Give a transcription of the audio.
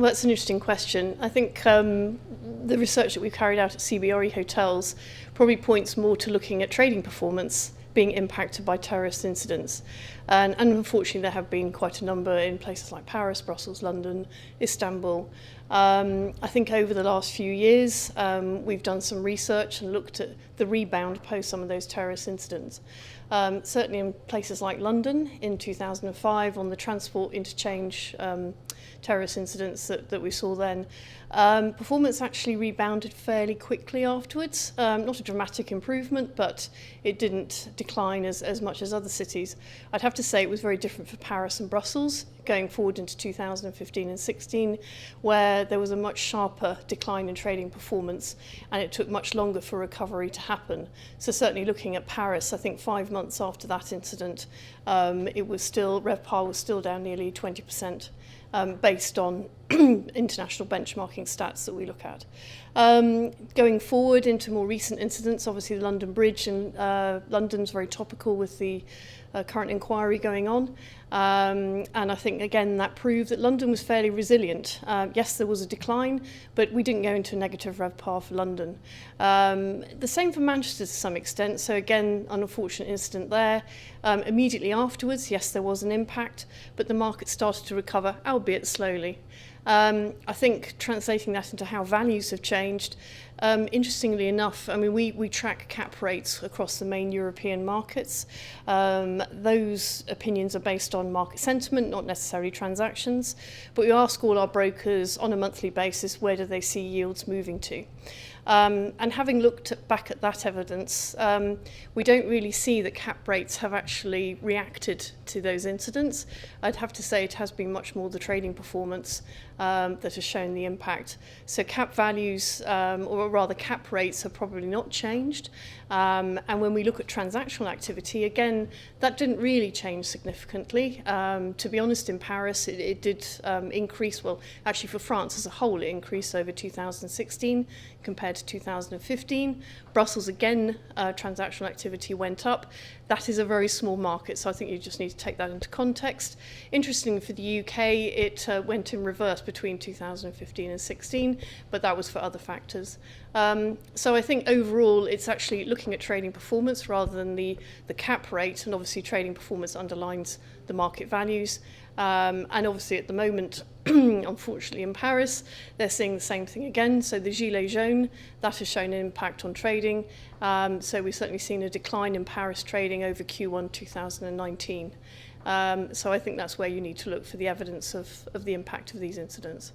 Well, that's an interesting question. I think the research that we've carried out at CBRE Hotels probably points more to looking at trading performance being impacted by terrorist incidents. And unfortunately, there have been quite a number in places like Paris, Brussels, London, Istanbul. I think over the last few years, we've done some research and looked at the rebound post some of those terrorist incidents. Certainly in places like London in 2005 on the transport interchange terrorist incidents that we saw then, performance actually rebounded fairly quickly afterwards. Not a dramatic improvement, but it didn't decline as much as other cities. I'd have to say it was very different for Paris and Brussels going forward into 2015 and 16, where there was a much sharper decline in trading performance and it took much longer for recovery to happen. So certainly looking at Paris, I think 5 months after that incident, RevPAR was still down nearly 20%. Based on international benchmarking stats that we look at. Going forward into more recent incidents, obviously the London Bridge and London's very topical with the current inquiry going on. And I think, again, that proved that London was fairly resilient. Yes, there was a decline, but we didn't go into a negative RevPAR for London. The same for Manchester to some extent. So again, an unfortunate incident there. Immediately afterwards, yes, there was an impact, but the market started to recover, albeit slowly. I think translating that into how values have changed, interestingly enough, I mean, we track cap rates across the main European markets. Those opinions are based on market sentiment, not necessarily transactions, but we ask all our brokers on a monthly basis, where do they see yields moving to? And having looked back at that evidence, we don't really see that cap rates have actually reacted to those incidents. I'd have to say it has been much more the trading performance that has shown the impact. So cap values, or rather cap rates, have probably not changed. And when we look at transactional activity, again, that didn't really change significantly. To be honest, in Paris, it did increase. Well, actually for France as a whole, it increased over 2016 compared to 2015. Brussels, again, transactional activity went up. That is a very small market, so I think you just need to take that into context. Interestingly, for the UK, it went in reverse between 2015 and 16, but that was for other factors. So I think overall, it's actually looking at trading performance rather than the cap rate, and obviously trading performance underlines the market values. And obviously at the moment, unfortunately in Paris, they're seeing the same thing again. So the Gilets jaunes, that has shown an impact on trading. So we've certainly seen a decline in Paris trading over Q1 2019. So I think that's where you need to look for the evidence of the impact of these incidents.